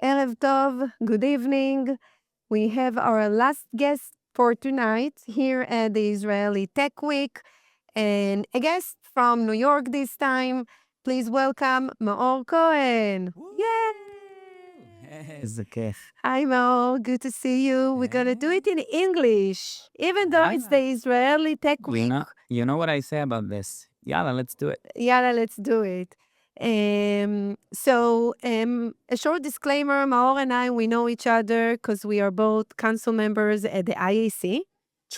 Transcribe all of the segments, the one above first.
Erev Tov, good evening. We have our last guest for tonight here at the Israeli Tech Week, and a guest from New York this time. Please welcome Maor Cohen. Yay! איזה כיף. Hi, Maor. Good to see you. We're going to do it in English, even though it's the Israeli Tech Week. You know what I say about this? Yalla, let's do it. Yalla, let's do it. A short disclaimer, Maor and I, we know each other because we are both council members at the IAC.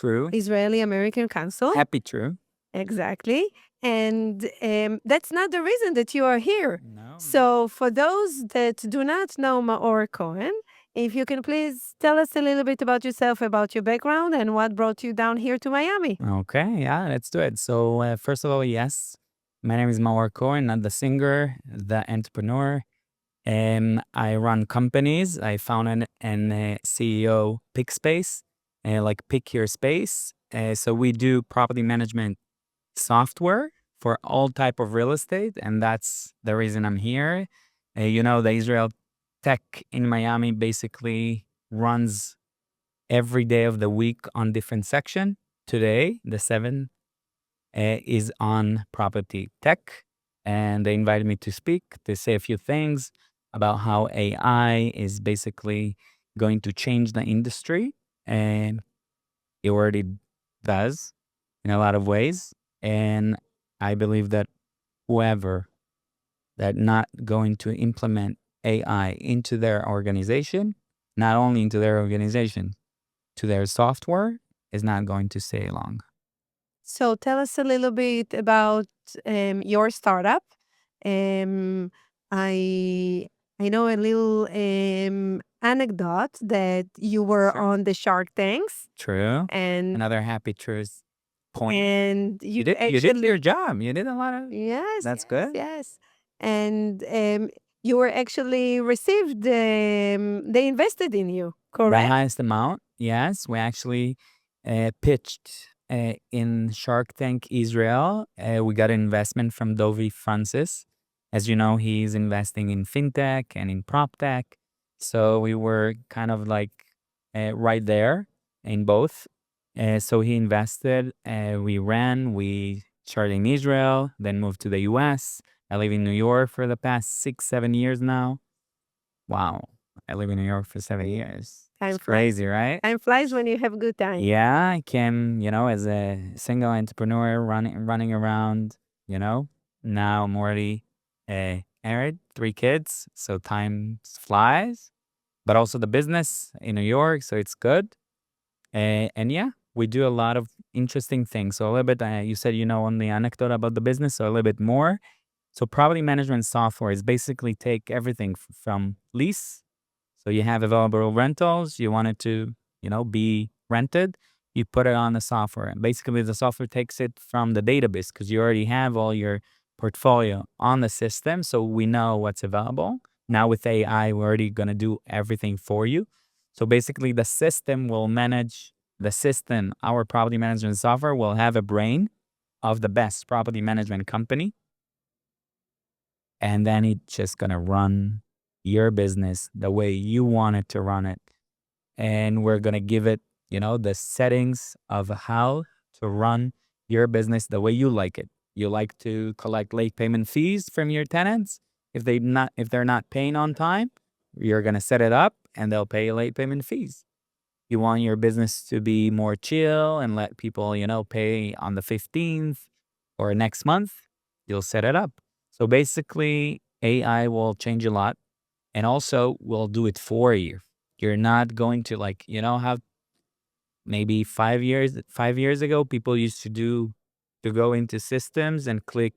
True. Israeli American Council. Happy true. Exactly. And that's not the reason that you are here. No. So for those that do not know Maor Cohen, if you can please tell us a little bit about yourself, about your background, and what brought you down here to Miami. Okay, yeah, let's do it. So first of all, yes, my name is Maor Cohen, not the singer, the entrepreneur. I run companies. I founded and CEO Pickspace, like Pick Your Space. So we do property management software for all type of real estate, and that's the reason I'm here. The Israel Tech in Miami basically runs every day of the week on different section. Today, the 7th, is on property tech, and they invited me to speak to say a few things about how AI is basically going to change the industry, and it already does in a lot of ways. And I believe that whoever that not going to implement AI into their organization, not only into their organization, to their software, is not going to stay long. So tell us a little bit about your startup. Um, I I know a little anecdote that you were Sure. on the Shark Tanks. True. And Another happy truth point. and You did your job. You did a lot of. yes, That's yes, good. yes. And you were actually received. They invested in you, The correct? highest amount. Yes, we actually pitched in Shark Tank Israel. We got an investment from Dovi Francis. As you know, he's investing in fintech and in prop tech. So we were kind of like right there in both. So he invested. We started in Israel, then moved to the US. I live in New York for the past 6-7 years now. Wow. I live in New York for 7 years. Time It's crazy, right? Time flies when you have a good time. Yeah, I came, as a single entrepreneur running around, Now I'm already married, 3 kids, so time flies. But also the business in New York, so it's good. And yeah, we do a lot of interesting things. So a little bit, you said only anecdote about the business, so a little bit more. So property management software is basically take everything from lease. So you have available rentals, you want it to, be rented, you put it on the software. And basically the software takes it from the database because you already have all your portfolio on the system. So we know what's available. Now with AI, we're already going to do everything for you. So basically the system will manage the system. Our property management software will have a brain of the best property management company. And then it's just going to run your business the way you want it to run it. And we're going to give it, the settings of how to run your business the way you like it. You like to collect late payment fees from your tenants. If they're not paying on time, you're going to set it up and they'll pay late payment fees. You want your business to be more chill and let people, pay on the 15th or next month, you'll set it up. So basically, AI will change a lot and also will do it for you. You're not going to how maybe 5 years ago, people used to go into systems and click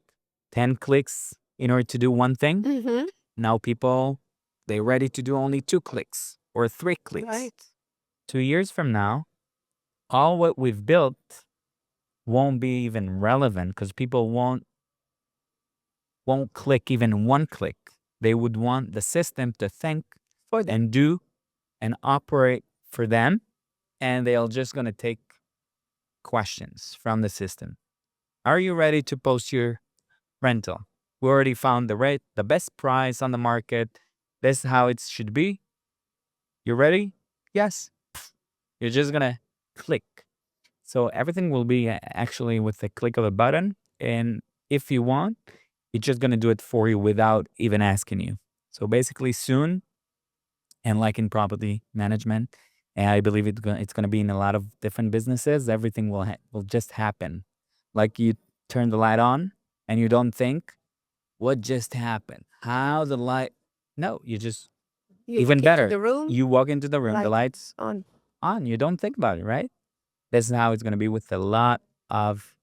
10 clicks in order to do one thing. Mm-hmm. Now people, they're ready to do only 2 clicks or 3 clicks. Right. 2 years from now, all what we've built won't be even relevant because people won't click even 1 click. They would want the system to think For them. and do and operate for them, and they'll just going to take questions from the system. Are you ready to post your rental? We already found the best price on the market. This is how it should be. You ready? Yes. You're just gonna click. So everything will be actually with the click of a button. And if you want, it's just gonna do it for you without even asking you. So basically soon, and like in property management, and I believe it's gonna be in a lot of different businesses, everything will just happen. Like you turn the light on and you don't think, what just happened? How the light? No, you just You even walk into better. the room, You walk into the room, the light lights on. on. You don't think about it, right? This is how it's going to be with a lot of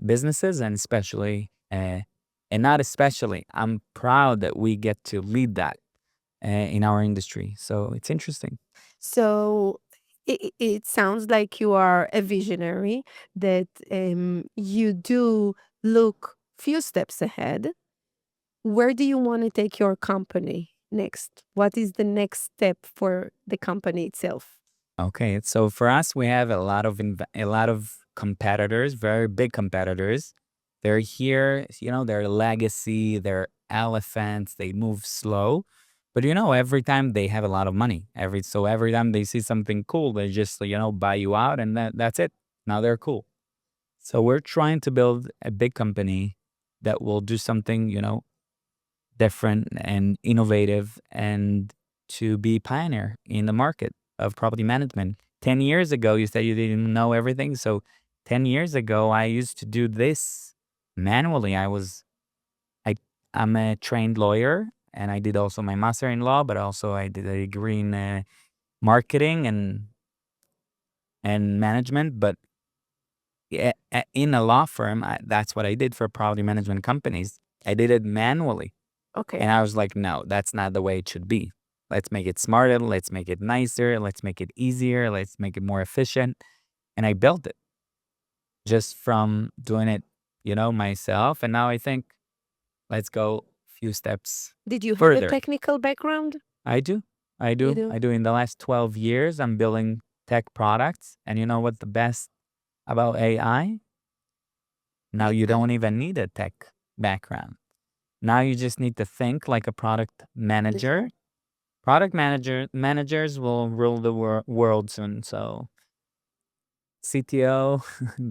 businesses, and especially, and not especially. I'm proud that we get to lead that in our industry. So it's interesting. So it sounds like you are a visionary, that you do look few steps ahead. Where do you want to take your company next? What is the next step for the company itself? Okay, so for us, we have a lot of competitors, very big competitors. They're here, they're legacy, they're elephants, they move slow. But every time they have a lot of money. Every time they see something cool, they just, buy you out, and that's it. Now they're cool. So we're trying to build a big company that will do something, different and innovative, and to be pioneer in the market of property management. 10 years ago, you said you didn't know everything. So 10 years ago, I used to do this manually. I, I'm a trained lawyer, and I did also my master in law, but also I did a degree in marketing and management. But in a law firm, that's what I did for property management companies. I did it manually. Okay. And I was like, no, that's not the way it should be. Let's make it smarter. Let's make it nicer. Let's make it easier. Let's make it more efficient. And I built it just from doing it, myself. And now I think, let's go a few steps Did you have a further. technical background? I do. I You do. do? I do. In the last 12 years, I'm building tech products. And you know what the best about AI? Now you don't even need a tech background. Now you just need to think like a product manager. Managers will rule the world soon. So CTO,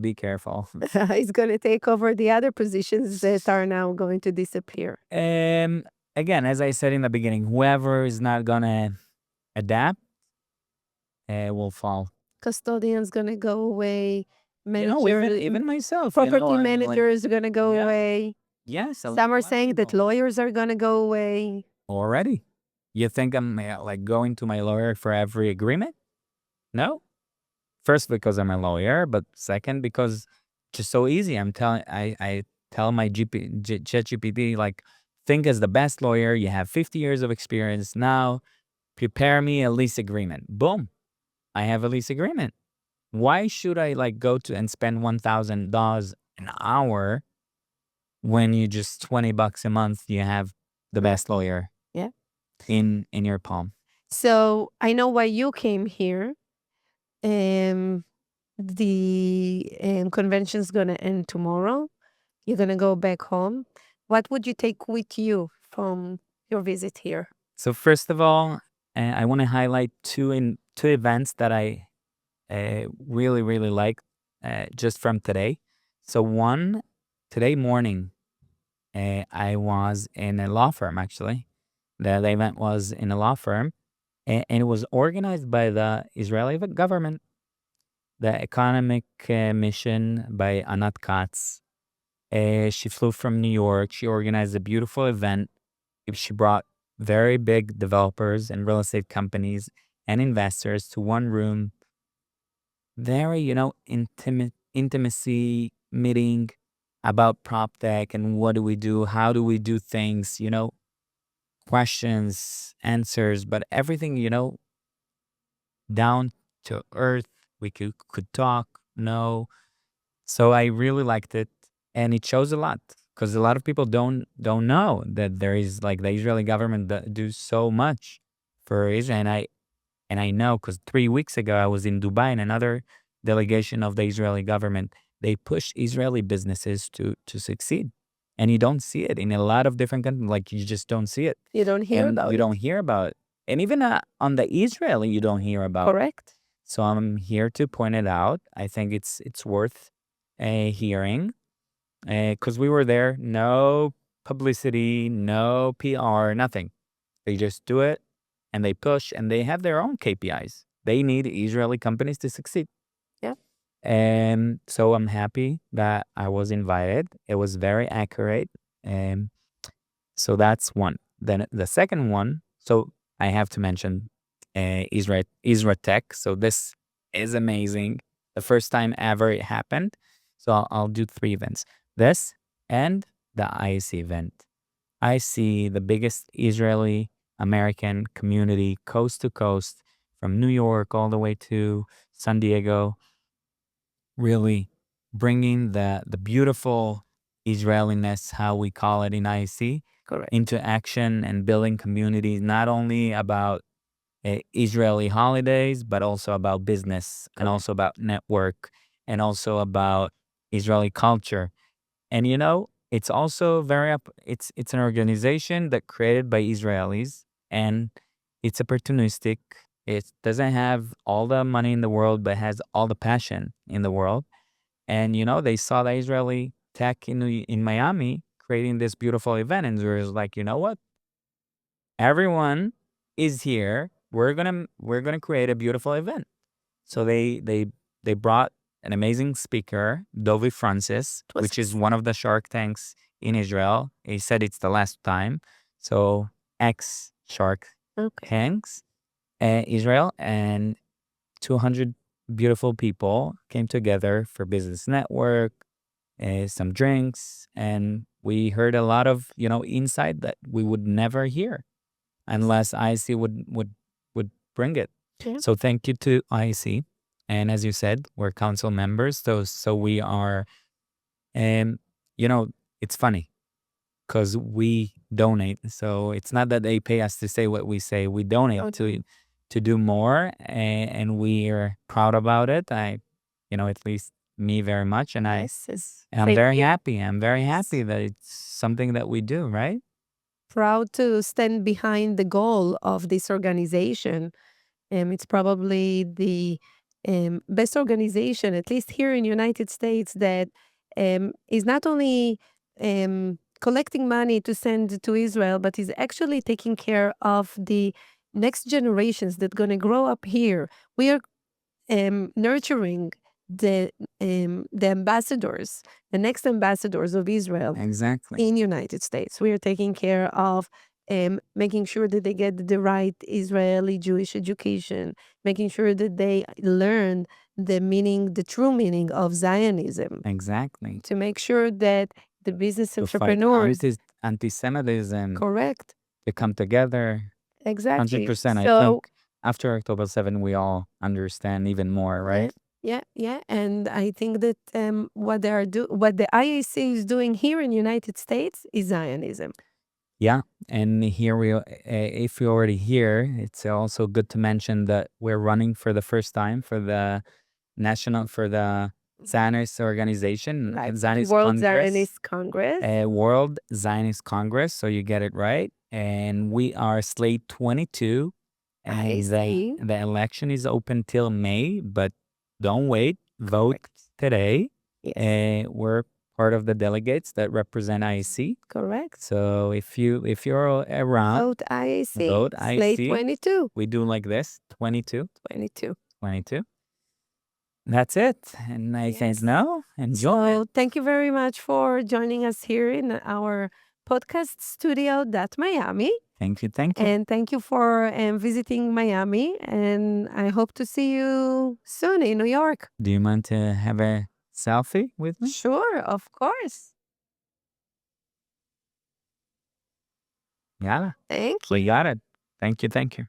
be careful. It's going to take over the other positions that are now going to disappear. Um, Again, as I said in the beginning, whoever is not gonna adapt will fall. Custodian's going to go away. Even myself, Property I like, managers are going to go yeah, away. yes, Some a are lot of saying that people lawyers are going to go away. already. You think I'm like going to my lawyer for every agreement? No. First, because I'm a lawyer, but second, because just so easy. I tell my ChatGPT, like, think as the best lawyer. You have 50 years of experience. Now, prepare me a lease agreement. Boom, I have a lease agreement. Why should I like go to and spend $1,000 an hour when you just $20 a month? You have the best lawyer Yeah. in your palm. So I know why you came here. Um, the convention's going to end tomorrow. You're going to go back home. What would you take with you from your visit here? So first of all, I want to highlight two events that I really like just from today. So one, today morning, I was in a law firm actually. The event was in a law firm, and it was organized by the Israeli government, the economic mission by Anat Katz. She flew from New York. She organized a beautiful event. She brought very big developers and real estate companies and investors to one room. Very, intimacy meeting about prop tech and what do we do, how do we do things, questions, answers, but everything, down to earth. We could talk, know. So I really liked it, and it shows a lot because a lot of people don't know that there is like the Israeli government that do so much for Israel, and I know because 3 weeks ago I was in Dubai and another delegation of the Israeli government. They push Israeli businesses to succeed. And you don't see it in a lot of different countries. Like, you just don't see it. You don't hear And about you it. don't hear about it. And even on the Israeli, you don't hear about it. Correct. So I'm here to point it out. I think it's worth hearing, because we were there. No publicity, no PR, nothing. They just do it and they push, and they have their own KPIs. They need Israeli companies to succeed. Yeah. And so I'm happy that I was invited. It was very accurate. And so that's one. Then the second one, so I have to mention Israel Tech. So this is amazing. The first time ever it happened. So I'll do 3 events. This and the IC event. I see the biggest Israeli American community coast to coast, from New York all the way to San Diego, really bringing the beautiful Israeliness, how we call it in IC, Correct. into action and building communities, not only about Israeli holidays, but also about business and Correct. also about network and also about Israeli culture. And it's also it's an organization that created by Israelis, and it's opportunistic. It doesn't have all the money in the world, but has all the passion in the world. And they saw the Israeli tech in Miami creating this beautiful event, and there was like, you know what? Everyone is here. We're gonna create a beautiful event. So they brought an amazing speaker, Dovi Francis, It was which is one of the Shark Tanks in Israel. He said it's the last time. So ex Shark okay. Tanks, Israel, and 200 beautiful people came together for business network, some drinks, and we heard a lot of insight that we would never hear unless IC would bring it. Yeah. So thank you to IC. And as you said, we're council members. So we are, and it's funny because we donate. So it's not that they pay us to say what we say. We donate to do more, and we are proud about it. At least me very much, and Yes, yes. I'm Same very here. happy. I'm very Yes. happy that it's something that we do, right? Proud to stand behind the goal of this organization. It's probably the best organization, at least here in United States, that is not only collecting money to send to Israel, but is actually taking care of the next generations that going to grow up here. We are nurturing the ambassadors, the next ambassadors of Israel Exactly. in United States. We are taking care of making sure that they get the right Israeli Jewish education, making sure that they learn the true meaning of Zionism, Exactly. to make sure that the business To fight entrepreneurs, anti-Semitism, correct, to come together. exactly. 100%. I So think after October 7, we all understand even more, yeah, right? yeah, and I think that what the IAC is doing here in United States is Zionism. Yeah. And here if you're already here, it's also good to mention that we're running for the first time for the Zionist organization, Right. Zionist World Congress, Zionist Congress. World Zionist Congress. So you get it right. And we are slate 22. I And see. the election is open till May, but don't wait. Vote Correct. today. Yes. We're part of the delegates that represent IC. Correct. So if you're around, Vote IAC. vote Slate IC. 22. We do like this, 22. 22. 22. That's it. And I think Yes. no, enjoy. So thank you very much for joining us here in our podcast studio, That Miami. Thank you. Thank you. And thank you for visiting Miami. And I hope to see you soon in New York. Do you mind to have a selfie with me? Sure, of course. Yeah. Thank We you. got it. Thank you. Thank you.